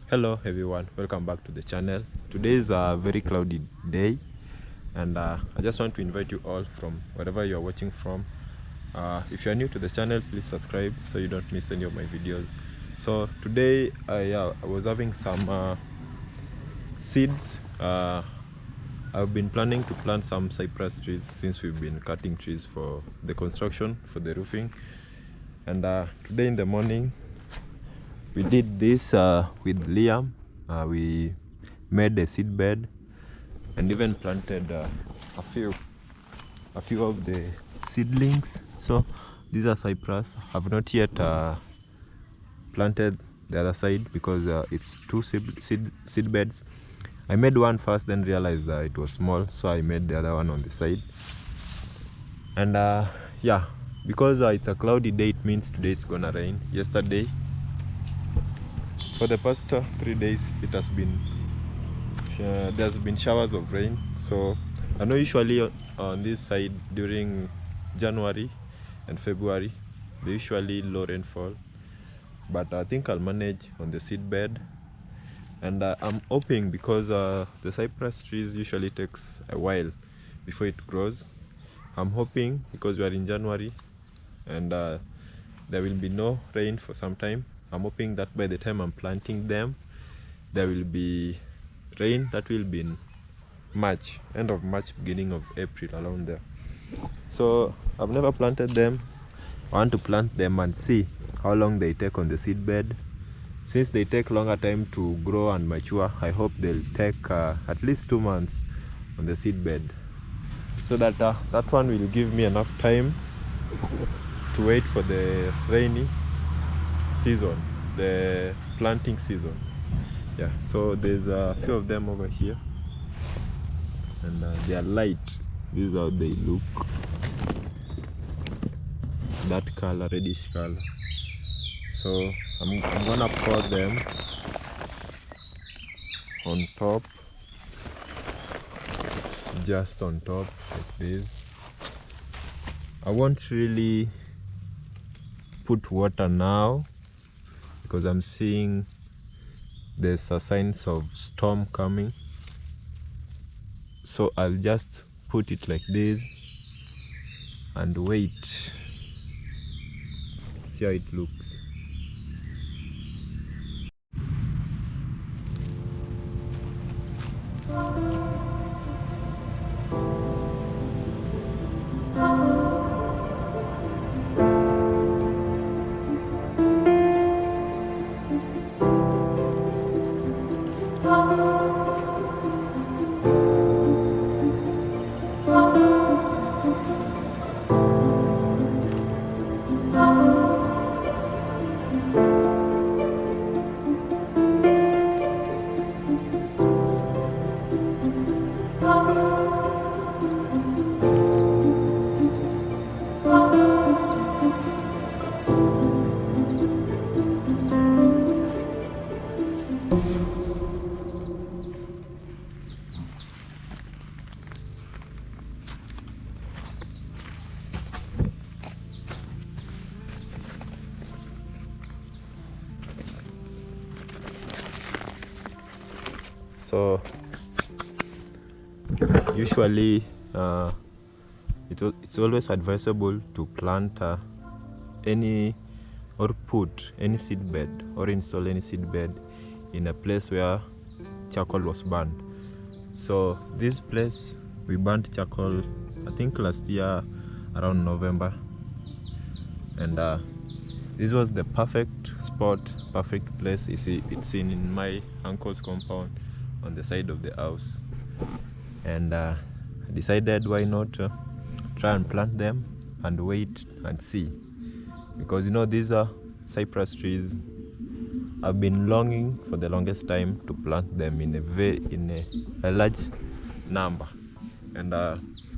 Hello everyone, welcome back to the channel. Today is a very cloudy day, and I just want to invite you all from wherever you are watching from. If you are new to the channel, please subscribe so you don't miss any of my videos. So today I was having some seeds. I've been planning to plant some cypress trees since we've been cutting trees for the construction, for the roofing. And today in the morning we did this with Liam. We made a seed bed and even planted a few of the seedlings. So these are cypress. I've not yet planted the other side because it's two seed beds. I made one first, then realized that it was small, so I made the other one on the side. And yeah, because it's a cloudy day, it means today it's gonna rain. Yesterday, for the past 3 days, it has been there's been showers of rain. So I know usually on this side during January and February they usually low rainfall, but I think I'll manage on the seed bed. And I'm hoping, because the cypress trees usually takes a while before it grows. I'm hoping, because we are in January and there will be no rain for some time, I'm hoping that by the time I'm planting them there will be rain. That will be in March, end of March, beginning of April, around there. So I've never planted them. I want to plant them and see how long they take on the seed bed. Since they take longer time to grow and mature, I hope they'll take at least 2 months on the seed bed, so that that one will give me enough time to wait for the rainy season, the planting season. Yeah, so there's a few of them over here, and they are light. This is how they look, that color, reddish color. So I'm gonna pour them on top, just on top like this. I won't really put water now because I'm seeing there's signs of storm coming. So I'll just put it like this and wait, see how it looks. So usually it's always advisable to plant any or put any seed bed or install any seed bed in a place where charcoal was burned. So this place, we burnt charcoal I think last year around November, and this was the perfect spot, perfect place. You see, it's in my uncle's compound on the side of the house, and I decided why not try and plant them and wait and see, because you know these are cypress trees. I've been longing for the longest time to plant them in a large number. And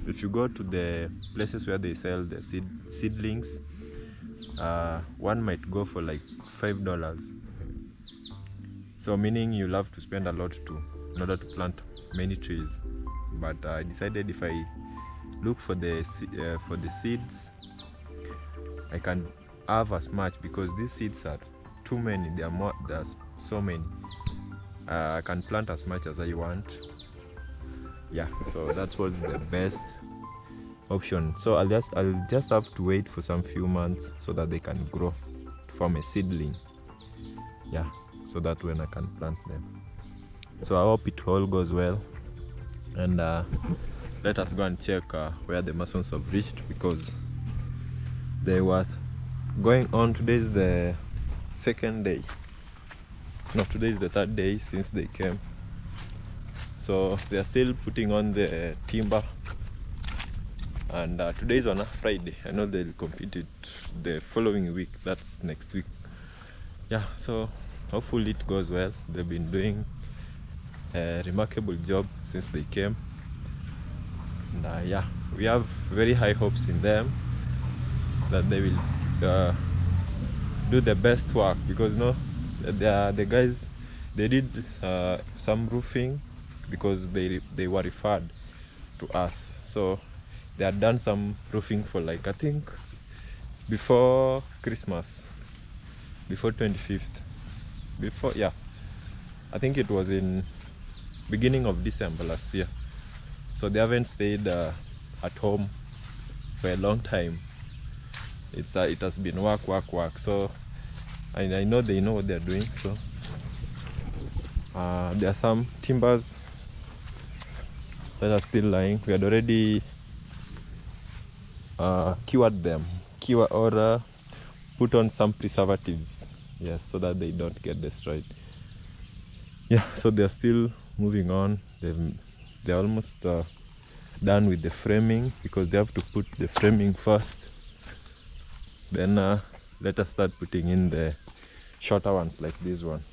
if you go to the places where they sell the seedlings, one might go for like $5. So meaning you'll have to spend a lot in order to plant many trees. But I decided if I look for the seeds, I can have as much, because these seeds are too many. There's so many. I can plant as much as I want. Yeah, so that was the best option. So I'll just have to wait for some few months so that they can grow to form a seedling. Yeah, so that when I can plant them. So I hope it all goes well, and let us go and check where the Masons have reached, because they were going on. Today is the second day. No, today is the third day since they came. So they are still putting on the timber, and today is on a Friday. I know they'll complete it the following week, that's next week. Yeah, so hopefully it goes well. They've been doing a remarkable job since they came, and yeah, we have very high hopes in them that they will do the best work, because the guys, they did some roofing because they were referred to us. So they had done some roofing for, like, I think before Christmas, before 25th, before, yeah, I think it was in beginning of December last year. So they haven't stayed at home for a long time. It has been work. So I know they know what they're doing. So there are some timbers that are still lying. We had already cured them, or put on some preservatives, yes, so that they don't get destroyed. Yeah, so they're still moving on. They're almost done with the framing, because they have to put the framing first, then let us start putting in the shorter ones, like this one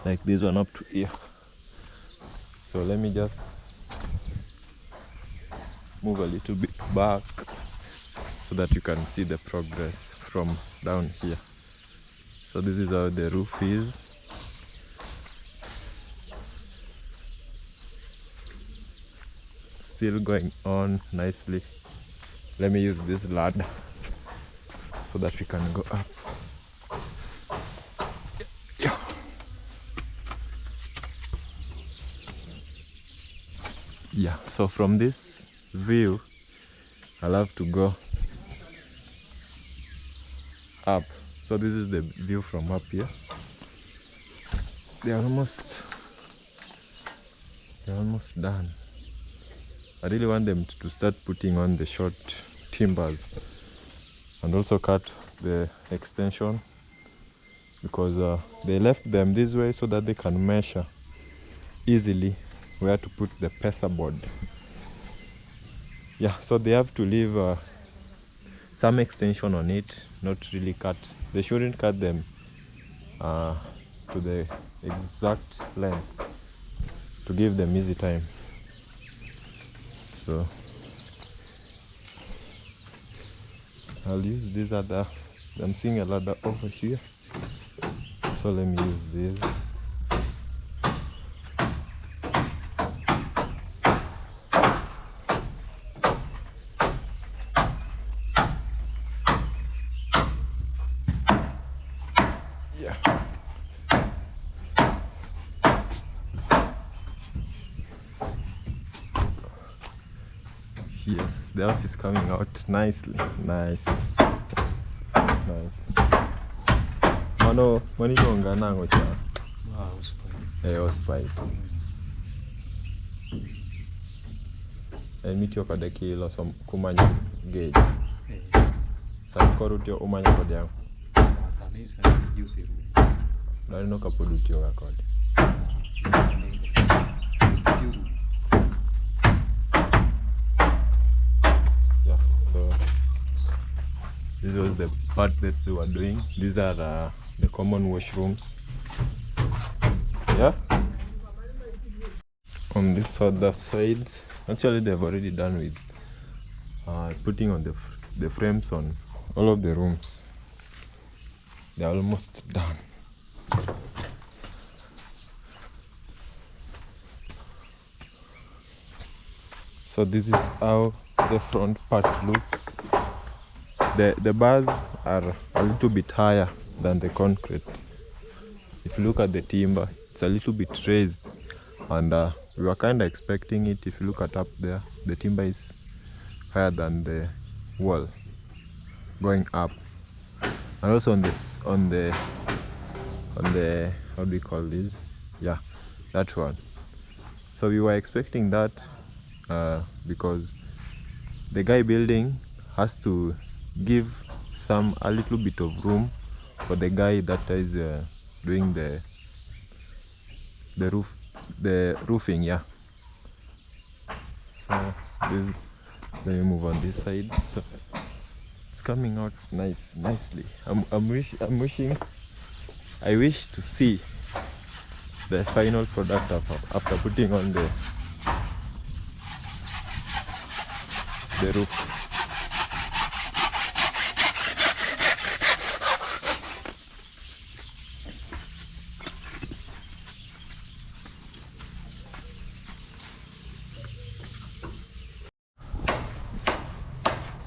up to here. So let me just move a little bit back so that you can see the progress from down here. So this is how the roof is. Still going on nicely. Let me use this ladder so that we can go up. Yeah, so from this view, I'll have to go up. So this is the view from up here. They're almost done. I really want them to start putting on the short timbers and also cut the extension, because they left them this way so that they can measure easily where to put the pesa board. Yeah, so they have to leave some extension on it, not really cut. They shouldn't cut them to the exact length to give them easy time. So I'll use this other, I'm seeing a ladder over here, so let me use this. Yeah. Yes, the house is coming out nicely. Nice. Mano gonga nango cha. Hospital. Mitio kode kilo som kumanyo gauge. Sa koro tio umanyo kode yang. Sani use ru. Dari no kapodu tio ga kode. Yeah, so this was the part that they were doing. These are the common washrooms. Yeah. On this other side, actually they've already done with putting on the frames on all of the rooms. They're almost done. So this is how the front part looks. The bars are a little bit higher than the concrete. If you look at the timber, it's a little bit raised, and we were kind of expecting it. If you look at up there, the timber is higher than the wall going up, and also on this on the how do we call this, yeah, that one. So we were expecting that because the guy building has to give a little bit of room for the guy that is doing the roofing, yeah. So this, let me move on this side. So it's coming out nicely. I wish to see the final product after putting on the roof.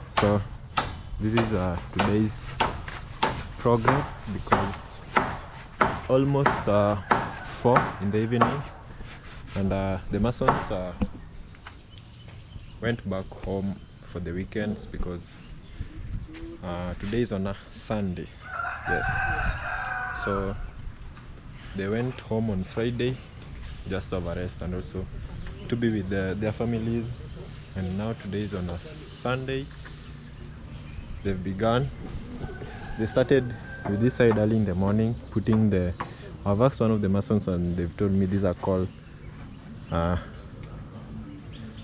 So this is today's progress, because it's almost 4 in the evening, and the masons went back home for the weekends, because today is on a Sunday. Yes, so they went home on Friday just to have a rest and also to be with their families, and now today is on a Sunday. They've begun. They started with this side early in the morning, putting I've asked one of the masons and they've told me these are called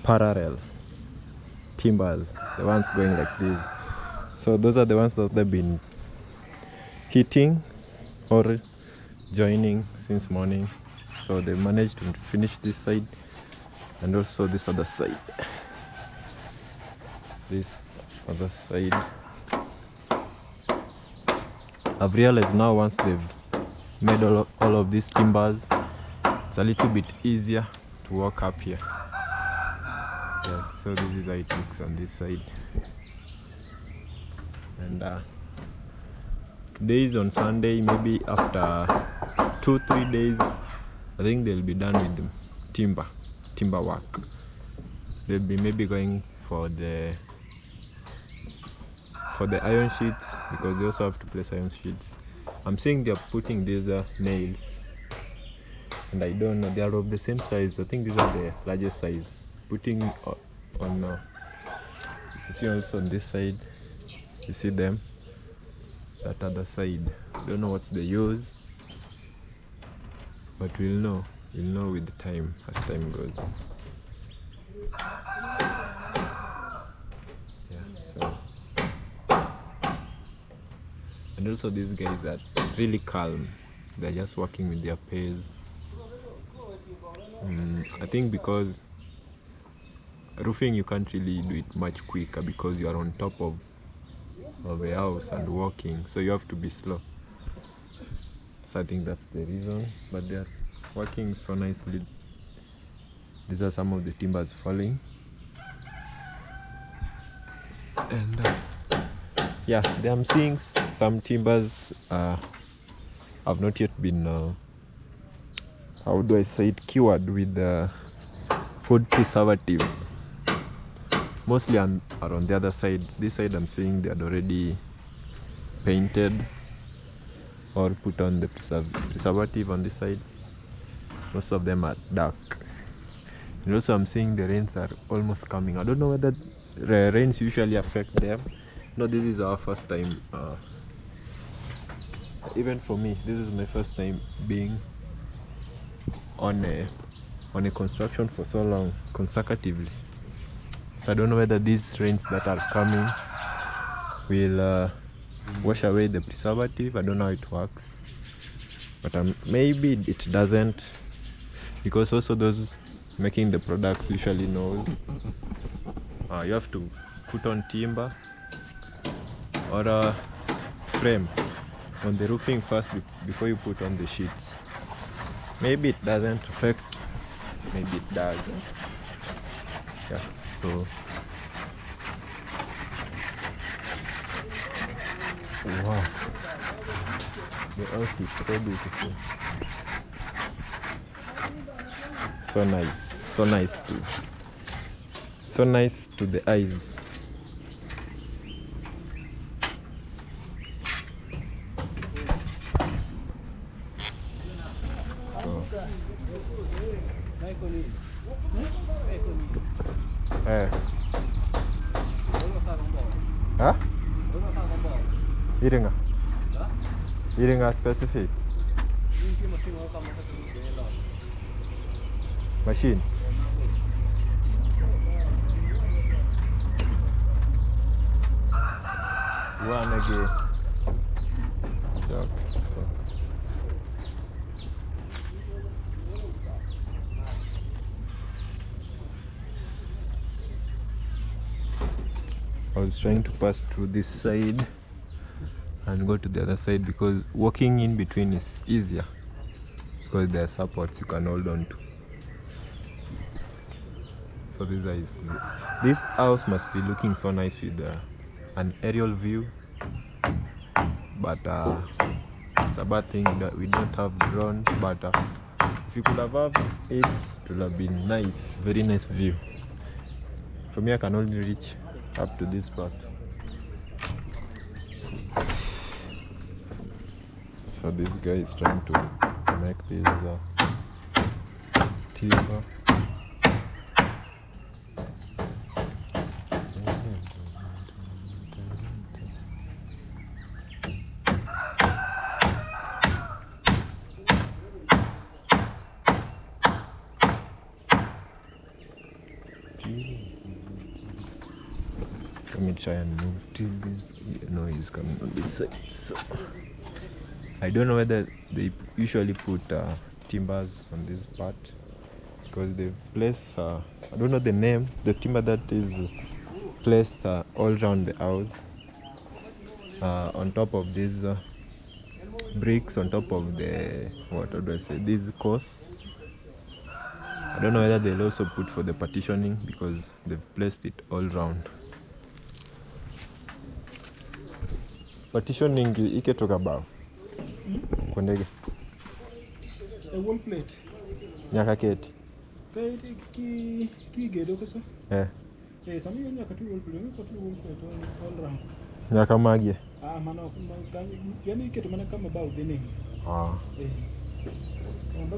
parallel timbers, the ones going like this. So those are the ones that they've been hitting or joining since morning. So they managed to finish this side and also this other side. This other side, I've realized now, once they've made all of these timbers, it's a little bit easier to walk up here. Yes, so this is how it looks on this side. And today is on Sunday. Maybe after 2-3 days, I think they'll be done with the timber work. They'll be maybe going for the iron sheets, because they also have to place iron sheets. I'm seeing they're putting these nails, and I don't know, they are of the same size. I think these are the largest size. Putting on if you see also on this side, you see them, that other side. Don't know what's the use, but we'll know with the time, as time goes. And also these guys are really calm. They're just working with their pace. I think because roofing, you can't really do it much quicker because you are on top of a house and walking, so you have to be slow. So I think that's the reason, but they're working so nicely. These are some of the timbers falling, and yeah, I'm seeing some timbers have not yet been how do I say it, cured with food preservative. Mostly are on the other side. This side I'm seeing they had already painted or put on the preservative. On this side, most of them are dark. And also I'm seeing the rains are almost coming. I don't know whether rains usually affect them. No, this is our first time. Even for me, this is my first time being on a construction for so long consecutively. So I don't know whether these rains that are coming will wash away the preservative. I don't know how it works, but maybe it doesn't, because also those making the products usually know you have to put on timber or a frame on the roofing first before you put on the sheets. Maybe it doesn't affect, maybe it does. Yeah, so wow, the house is so beautiful. So nice, so nice too. So nice to the eyes. So, huh? Eating a specific machine. One again. So. I was trying to pass through this side and go to the other side because walking in between is easier because there are supports you can hold on to. So this house must be looking so nice with an aerial view, but it's a bad thing that we don't have drones. But if you could have it, it would have been nice, very nice view. For me, I can only reach up to this part. So this guy is trying to make this timber. Let me try and move till this. No, he's coming on this side. So I don't know whether they usually put timbers on this part because they've placed I don't know the name, the timber that is placed all around the house on top of these bricks, on top of the what do I say, these course. I don't know whether they'll also put for the partitioning because they've placed it all round. Partitioning iketoka bao kwa ndege a wall plate nyaka keti ki gedo koso sami nyaka tu wall plate all round nyaka magie mano yani iketo mana kama bao dine bao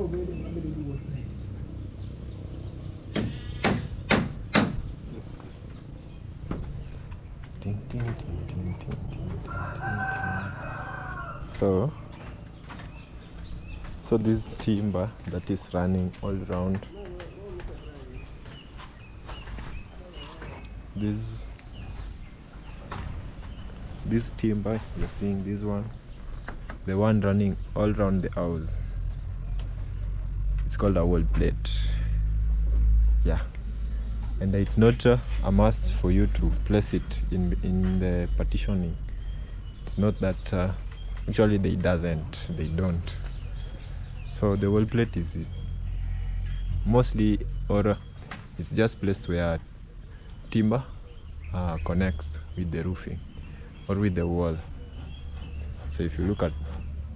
gedo mana bedo wall plate. Ting, ting, ting, ting, ting, ting, ting, ting. So this timber that is running all around this timber, you're seeing this one, the one running all around the house, it's called a wall plate. Yeah. And it's not a must for you to place it in the partitioning. It's not that actually they don't. So the wall plate is mostly, or it's just placed where timber connects with the roofing or with the wall. So if you look at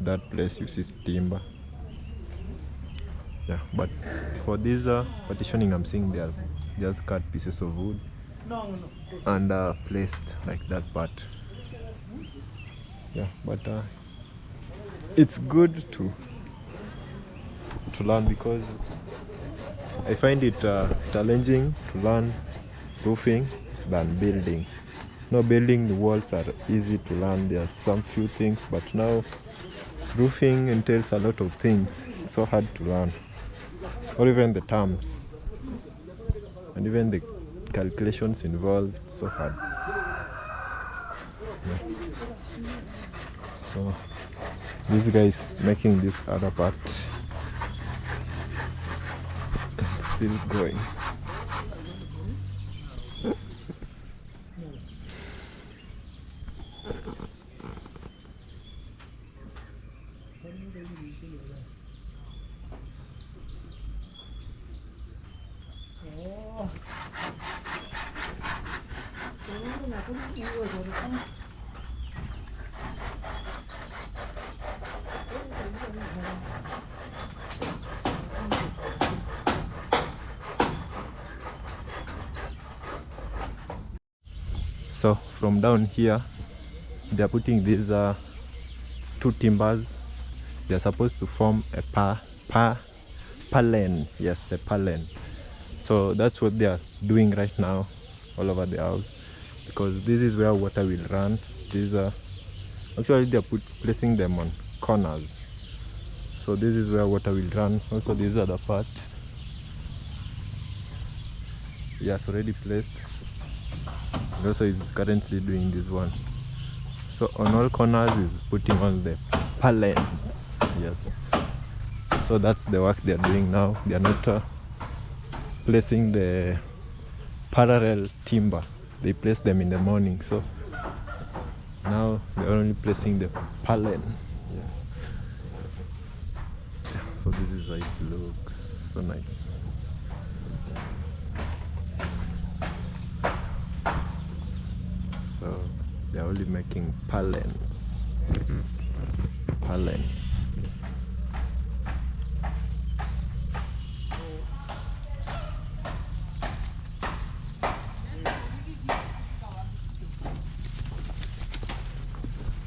that place, you see timber. Yeah, but for this partitioning, I'm seeing they are just cut pieces of wood and placed like that part. Yeah, but it's good to learn because I find it challenging to learn roofing than building. No, building the walls are easy to learn. There are some few things, but now roofing entails a lot of things. It's so hard to learn, or even the terms and even the calculations involved. It's so hard. Yeah. So this guy is making this other part. It's still going. So from down here they are putting these two timbers. They are supposed to form a palen. Yes, a palen. So that's what they are doing right now all over the house, because this is where water will run. These are actually they are placing them on corners, so this is where water will run. Also this other part, yes, already placed, and also is currently doing this one. So on all corners is putting on the pallets. Yes, so that's the work they are doing now. They are not placing the parallel timber. They place them in the morning, so now they're only placing the pallet. Yes, so this is how it looks. So nice. So they're only making pallets. Pallets.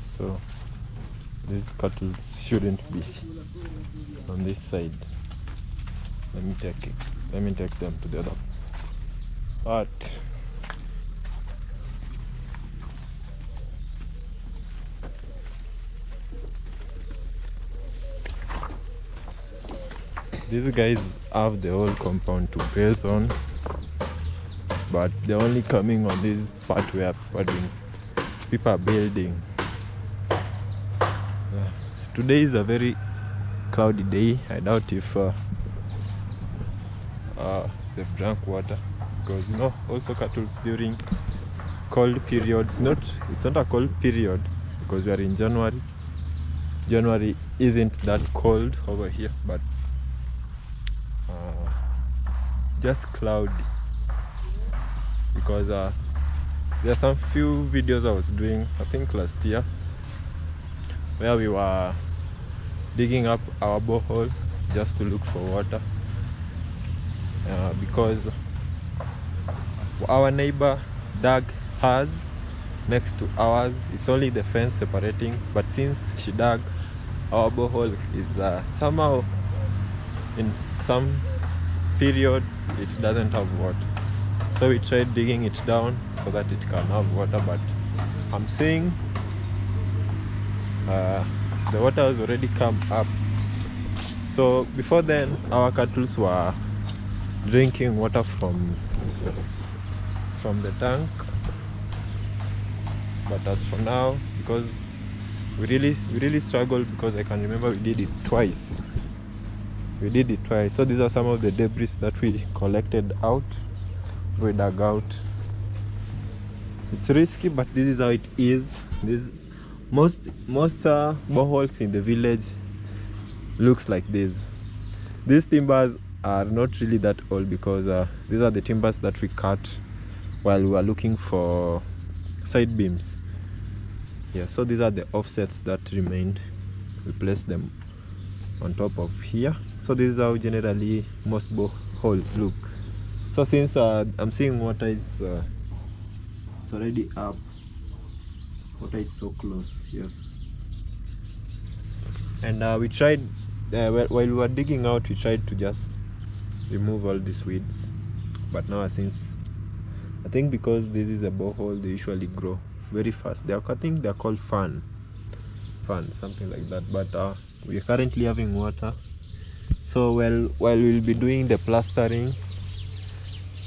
So these cattle shouldn't be on this side. Let me take them to the other part. These guys have the whole compound to graze on, but they're only coming on this part where people are building. So today is a very cloudy day. I doubt if they've drank water, because also cattle during cold periods. It's not a cold period because we are in January. January isn't that cold over here, but it's just cloudy, because there are some few videos I was doing, I think last year, where we were digging up our borehole just to look for water, because our neighbor dug hers next to ours. It's only the fence separating, but since she dug, our borehole is somehow, in some periods it doesn't have water. So we tried digging it down so that it can have water, but I'm seeing the water has already come up. So before then our cattle were drinking water from the tank, but as for now, because we really struggled, because I can remember we did it twice. So these are some of the debris that we collected out, we dug out. It's risky, but this is how it is. Most boreholes in the village looks like this. These timbers are not really that old, because these are the timbers that we cut while we were looking for side beams. Yeah, so these are the offsets that remained. We placed them on top of here. So this is how generally most boreholes look. So since I'm seeing water is it's already up, water is so close. Yes, and we tried while we were digging out, we tried to just remove all these weeds, but now since I think because this is a borehole, they usually grow very fast. I think they're called fern, something like that. But we are currently having water, so while we'll be doing the plastering,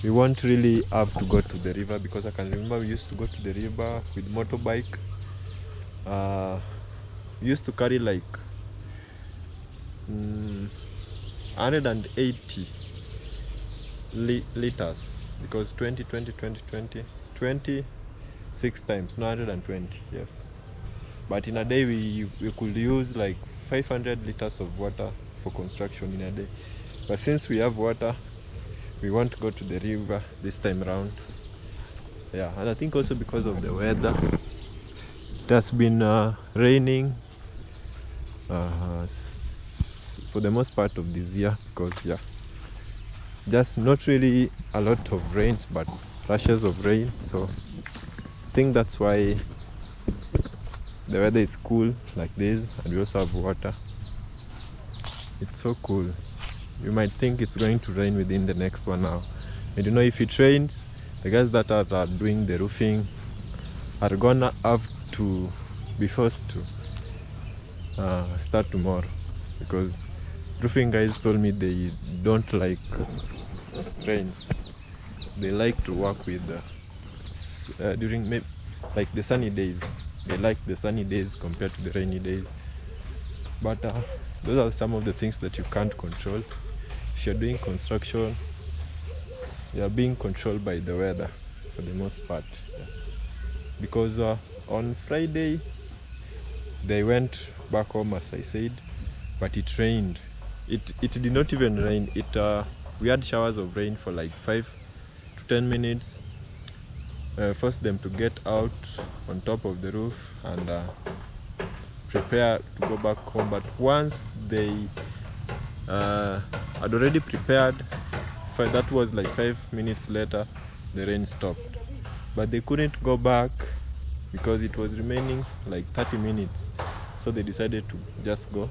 we won't really have to go to the river, because I can remember we used to go to the river with motorbike. We used to carry like 180 liters, because 26 times 920. Yes, but in a day we could use like 500 liters of water for construction in a day. But since we have water, we won't go to the river this time around. Yeah, and I think also because of the weather, it has been raining for the most part of this year, because yeah, just not really a lot of rains, but flashes of rain. So think that's why the weather is cool like this, and we also have water. It's so cool. You might think it's going to rain within the next 1 hour, and you know, if it rains, the guys that are doing the roofing are gonna have to be forced to start tomorrow, because roofing guys told me they don't like rains. They like to work with during like the sunny days. They like the sunny days compared to the rainy days. But those are some of the things that you can't control. If you're doing construction, you're being controlled by the weather for the most part. Yeah. Because on Friday they went back home, as I said, but it rained. It did not even rain. We had showers of rain for like 5 to 10 minutes. Forced them to get out on top of the roof and prepare to go back home. But once they had already prepared, that was like 5 minutes later, the rain stopped. But they couldn't go back because it was remaining like 30 minutes. So they decided to just go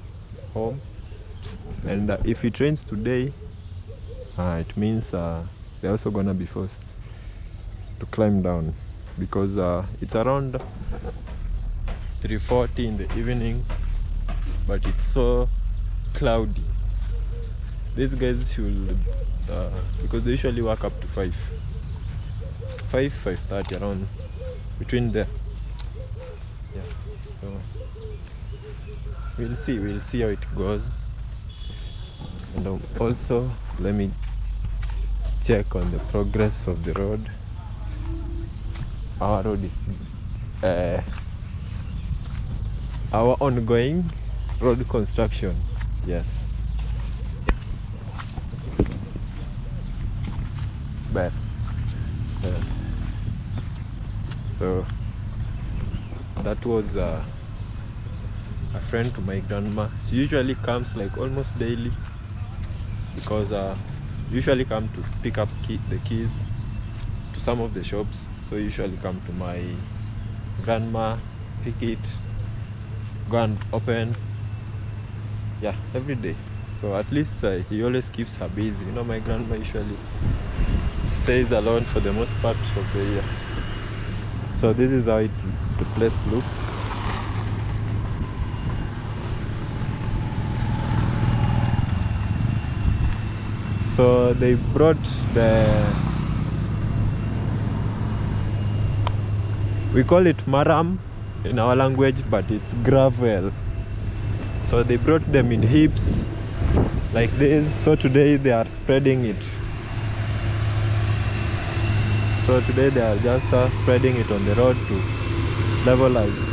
home. And if it rains today, it means they're also gonna be forced to climb down, because it's around 3:40 in the evening, but it's so cloudy. These guys should because they usually work up to 5:30, around between there. Yeah, so we'll see how it goes. And also let me check on the progress of the road. Our road is our ongoing road construction. Yes, but so that was a friend to my grandma. She usually comes like almost daily, because usually come to pick up the keys to some of the shops. So usually come to my grandma, pick it, go and open. Yeah, every day. So at least he always keeps her busy. You know, my grandma usually stays alone for the most part of the year. So this is how the place looks. So they brought we call it maram in our language, but it's gravel. So they brought them in heaps like this. So today they are spreading it. So today they are just spreading it on the road to levelize.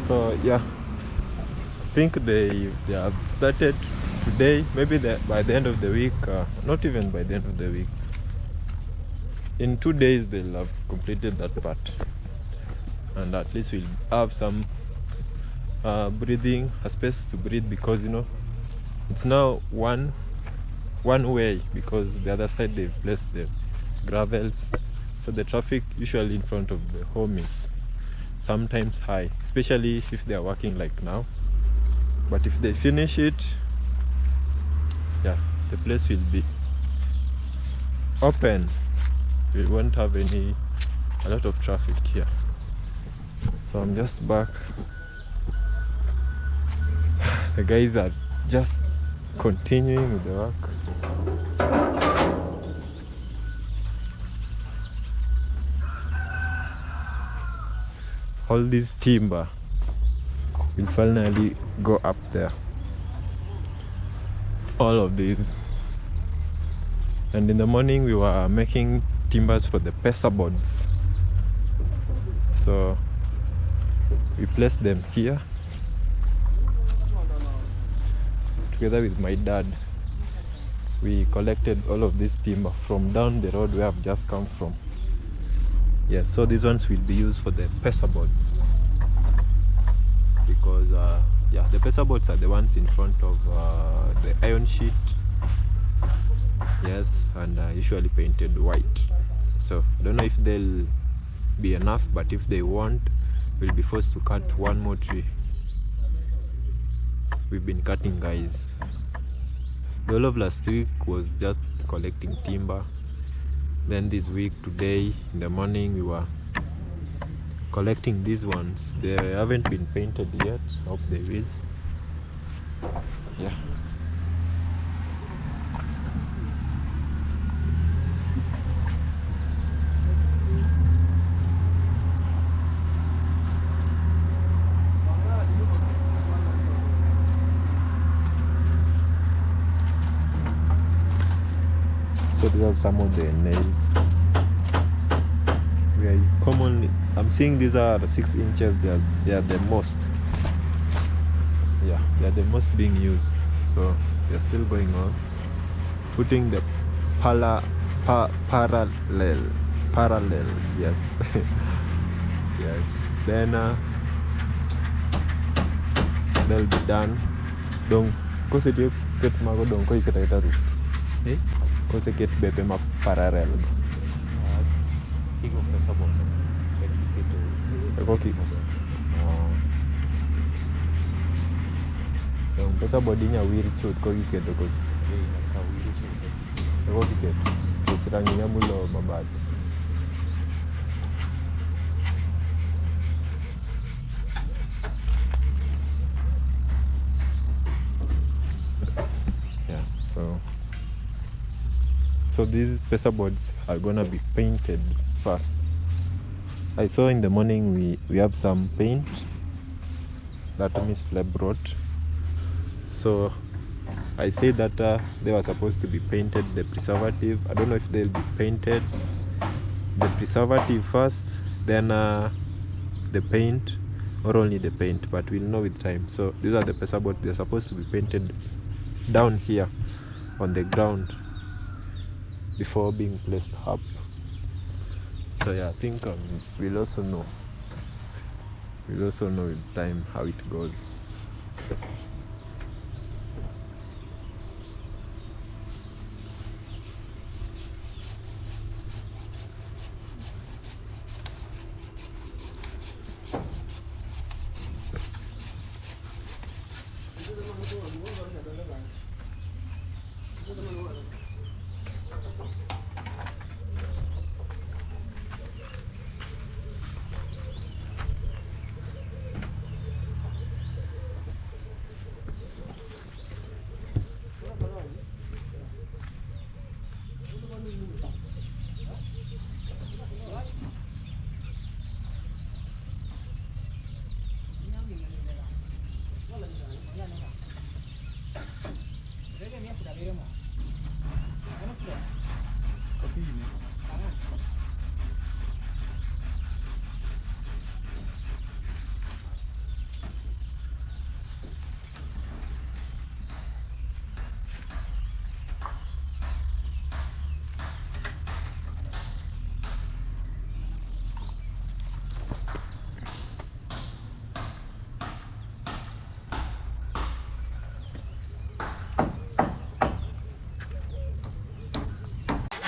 So yeah, I think they have started today. Maybe by the end of the week, not even by the end of the week, in 2 days they'll have completed that part, and at least we'll have some breathing, a space to breathe, because you know it's now one way, because the other side they've placed the gravels. So the traffic usually in front of the home is sometimes high, especially if they are working like now. But if they finish it, yeah, the place will be open. We won't have a lot of traffic here. So I'm just back. The guys are just continuing with the work. All this timber we'll finally go up there. All of these. And in the morning we were making timbers for the pesa boards. So we placed them here together with my dad. We collected all of this timber from down the road where I've just come from. Yes, so these ones will be used for the pesa boards, because yeah, the pesa boards are the ones in front of the iron sheet. Yes, and usually painted white. So I don't know if they'll be enough, but if they won't, we'll be forced to cut one more tree. We've been cutting, guys. The whole of last week was just collecting timber. Then this week, today in the morning, we were collecting these ones. They haven't been painted yet. Hope they will. Yeah. So these are some of the nails. We are commonly, I'm seeing these are 6 inches. They are the most. Yeah, they are the most being used. So they're still going on. Putting the parallel. Yes. Yes. Then they'll be done. Don't go sit you get mago don't go get a roof. Eh? Because get bepe ma parallel. Higo pesa board. Okay. Yung pesa board niya weird shoot ko gikedo ko. Ako gikedo. Kutirang niya mulo mabad. Yeah, so these pesa boards are gonna be painted first. I saw in the morning we have some paint that Miss Fleb brought. So I said that they were supposed to be painted, the preservative. I don't know if they'll be painted the preservative first, then the paint, or only the paint, but we'll know with time. So these are the pesa boards. They're supposed to be painted down here on the ground before being placed up. So yeah, I think we'll also know with time how it goes.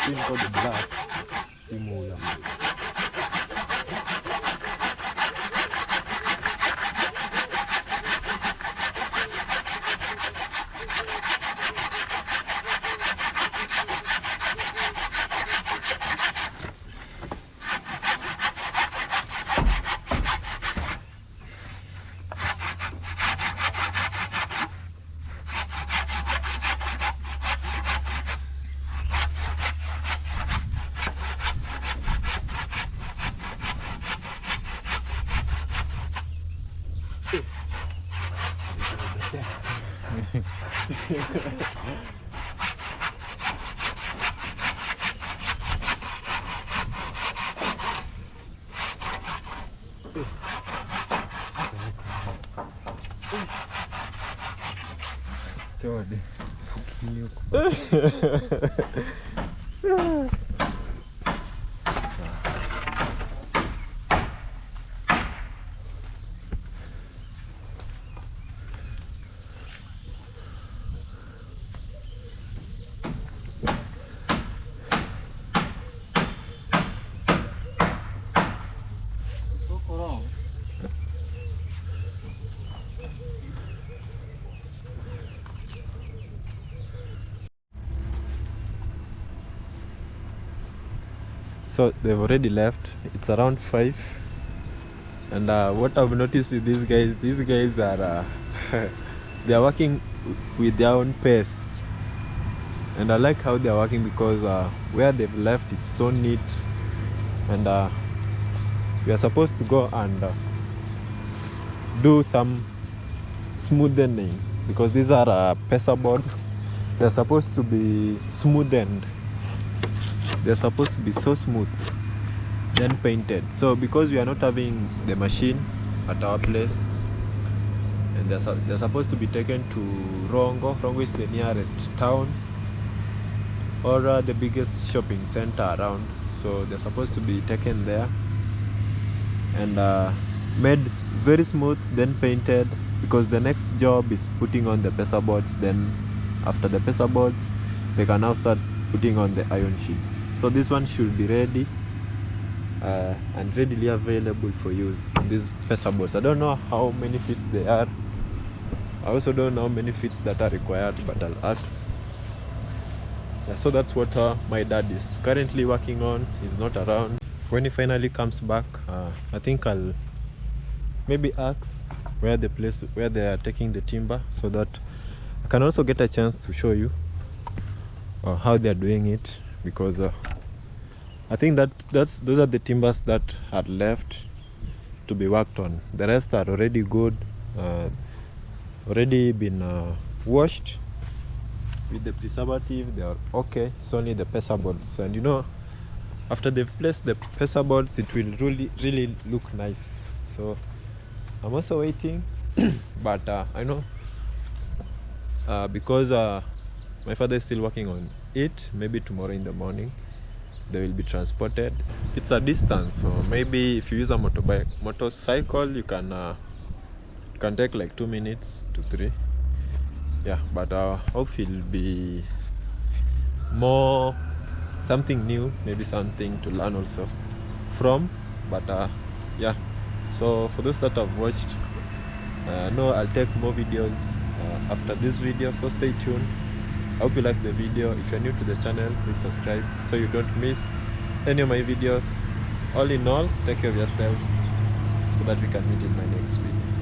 Yung called black, yung lang. Chode. So they've already left. It's around 5, and what I've noticed with these guys are they are working with their own pace, and I like how they are working because where they've left, it's so neat, and we are supposed to go and do some smoothening because these are pesa boards. They're supposed to be smoothened. They're supposed to be so smooth, then painted. So because we are not having the machine at our place, and they're supposed to be taken to Rongo. Rongo is the nearest town or the biggest shopping center around. So they're supposed to be taken there and made very smooth, then painted, because the next job is putting on the pesa boards. Then after the pesa boards, they can now start putting on the iron sheets. So this one should be ready and readily available for use in these pesa boards. I don't know how many feet they are. I also don't know how many feet that are required, but I'll ask. Yeah, so that's what my dad is currently working on. He's not around. When he finally comes back, I think I'll maybe ask where they are taking the timber, so that I can also get a chance to show you how they are doing it, because I think those are the timbers that are left to be worked on. The rest are already good, already been washed with the preservative. They are okay. It's only the pesa boards, and you know, after they've placed the pesa boards, it will really look nice. So I'm also waiting but I know because my father is still working on it, maybe tomorrow in the morning they will be transported. It's a distance, so maybe if you use a motorcycle, you can take like 2 minutes to 3. Yeah, but I hope it'll be more something new, maybe something to learn also from. But yeah, so for those that have watched, no, I'll take more videos after this video, so stay tuned. I hope you like the video. If you're new to the channel, please subscribe so you don't miss any of my videos. All in all, take care of yourself so that we can meet in my next video.